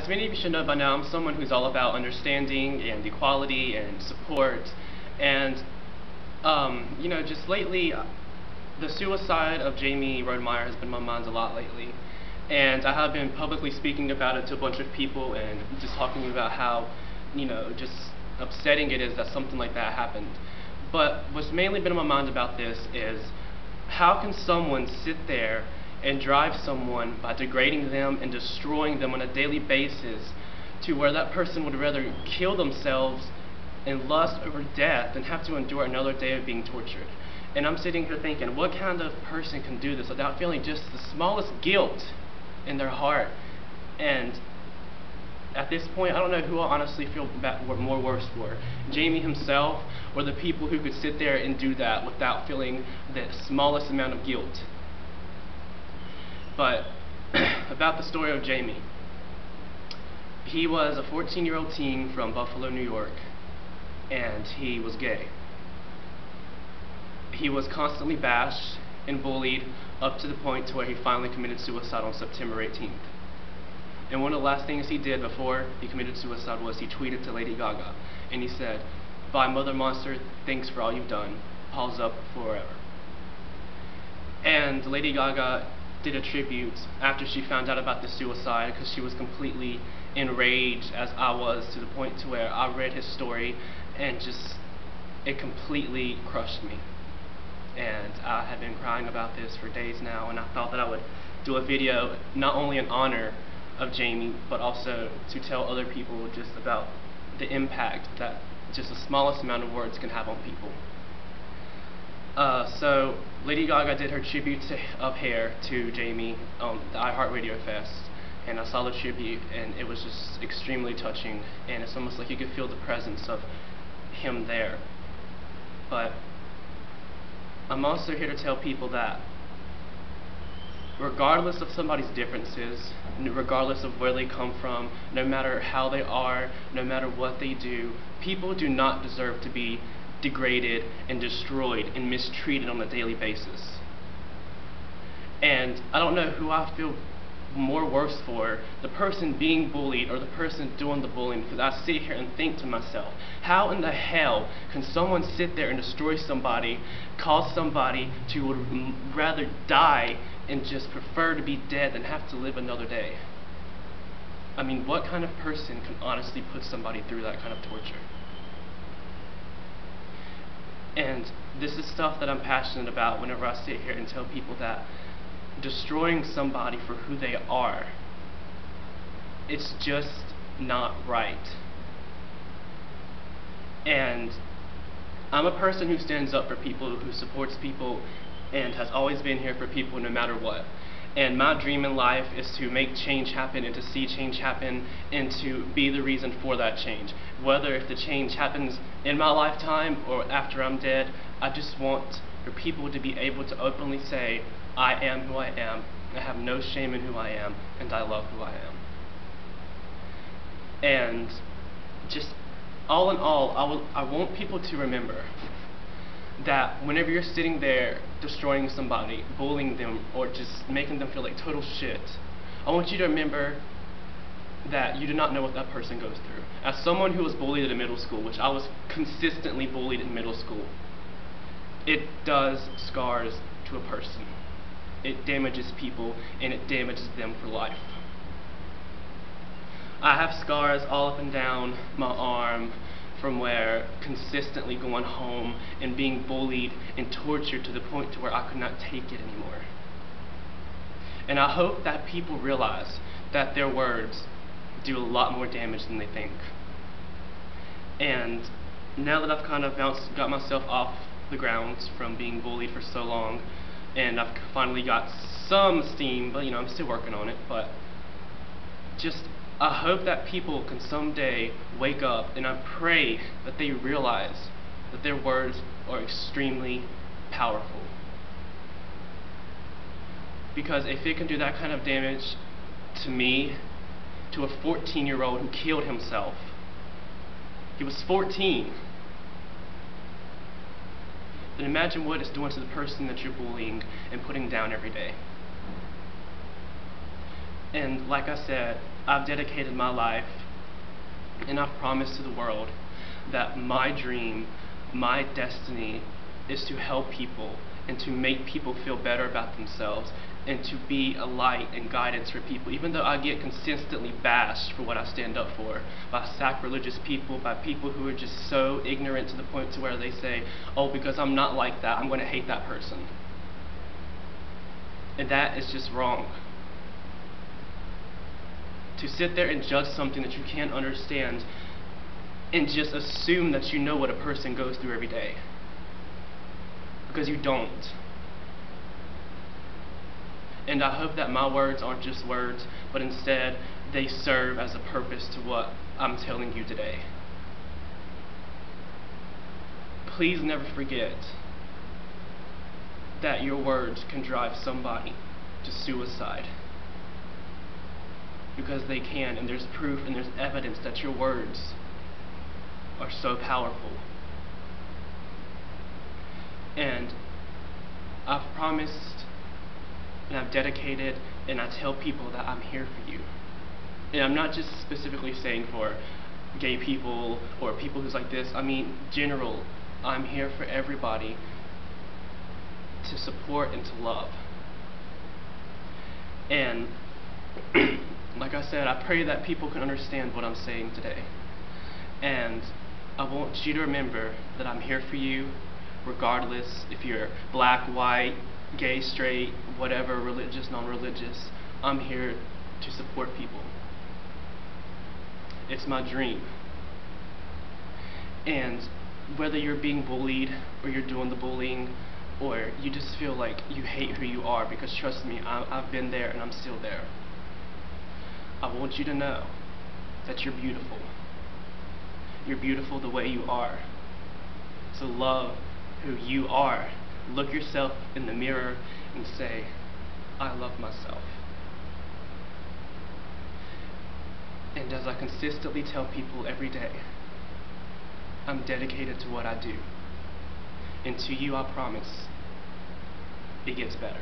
as many of you should know by now, I'm someone who's all about understanding and equality and support. And, just lately, the suicide of Jamey Rodemeyer has been on my mind a lot lately. And I have been publicly speaking about it to a bunch of people and just talking about how, just upsetting it is that something like that happened. But what's mainly been on my mind about this is, how can someone sit there and drive someone by degrading them and destroying them on a daily basis to where that person would rather kill themselves in lust over death than have to endure another day of being tortured? And I'm sitting here thinking, what kind of person can do this without feeling just the smallest guilt in their heart? And at this point, I don't know who I honestly feel more worse for, Jamey himself or the people who could sit there and do that without feeling the smallest amount of guilt. But about the story of Jamey. He was a 14-year-old teen from Buffalo, New York, and he was gay. He was constantly bashed and bullied up to the point to where he finally committed suicide on September 18th. And one of the last things he did before he committed suicide was he tweeted to Lady Gaga, and he said, "Bye, Mother Monster, thanks for all you've done, paws up forever." And Lady Gaga did a tribute after she found out about the suicide, because she was completely enraged, as I was, to the point to where I read his story and just, it completely crushed me. And I have been crying about this for days now, and I thought that I would do a video not only in honor of Jamey, but also to tell other people just about the impact that just the smallest amount of words can have on people. So Lady Gaga did her tribute of Hair to Jamey on the iHeartRadio Fest, and I saw the tribute, and it was just extremely touching, and it's almost like you could feel the presence of him there. But I'm also here to tell people that regardless of somebody's differences, regardless of where they come from, no matter how they are, no matter what they do, people do not deserve to be degraded and destroyed and mistreated on a daily basis. And I don't know who I feel more worse for, the person being bullied or the person doing the bullying, because I sit here and think to myself, how in the hell can someone sit there and destroy somebody, cause somebody to would rather die and just prefer to be dead than have to live another day? I mean, what kind of person can honestly put somebody through that kind of torture? And this is stuff that I'm passionate about whenever I sit here and tell people that destroying somebody for who they are, it's just not right. And I'm a person who stands up for people, who supports people, and has always been here for people no matter what. And my dream in life is to make change happen and to see change happen and to be the reason for that change. Whether if the change happens in my lifetime or after I'm dead, I just want for people to be able to openly say, I am who I am, I have no shame in who I am, and I love who I am. And just all in all, I want people to remember that whenever you're sitting there destroying somebody, bullying them, or just making them feel like total shit, I want you to remember that you do not know what that person goes through. As someone who was bullied in middle school, which I was consistently bullied in middle school, it does scars to a person. It damages people, and it damages them for life. I have scars all up and down my arm from where consistently going home and being bullied and tortured to the point to where I could not take it anymore. And I hope that people realize that their words do a lot more damage than they think. And now that I've kind of got myself off the ground from being bullied for so long, and I've finally got some steam, but I'm still working on it, but just I hope that people can someday wake up, and I pray that they realize that their words are extremely powerful. Because if it can do that kind of damage to me, to a 14-year-old who killed himself, he was 14, then imagine what it's doing to the person that you're bullying and putting down every day. And like I said, I've dedicated my life and I've promised to the world that my dream, my destiny is to help people and to make people feel better about themselves and to be a light and guidance for people, even though I get consistently bashed for what I stand up for by sacrilegious people, by people who are just so ignorant to the point to where they say, oh, because I'm not like that, I'm going to hate that person. And that is just wrong. To sit there and judge something that you can't understand and just assume that you know what a person goes through every day. Because you don't. And I hope that my words aren't just words, but instead they serve as a purpose to what I'm telling you today. Please never forget that your words can drive somebody to suicide. Because they can, and there's proof and there's evidence that your words are so powerful. And I've promised and I've dedicated and I tell people that I'm here for you. And I'm not just specifically saying for gay people or people who's like this. I mean general. I'm here for everybody to support and to love. And like I said, I pray that people can understand what I'm saying today. And I want you to remember that I'm here for you regardless if you're black, white, gay, straight, whatever, religious, non-religious. I'm here to support people. It's my dream. And whether you're being bullied or you're doing the bullying or you just feel like you hate who you are, because trust me, I've been there and I'm still there. I want you to know that you're beautiful. You're beautiful the way you are. So love who you are. Look yourself in the mirror and say, I love myself. And as I consistently tell people every day, I'm dedicated to what I do. And to you I promise, it gets better.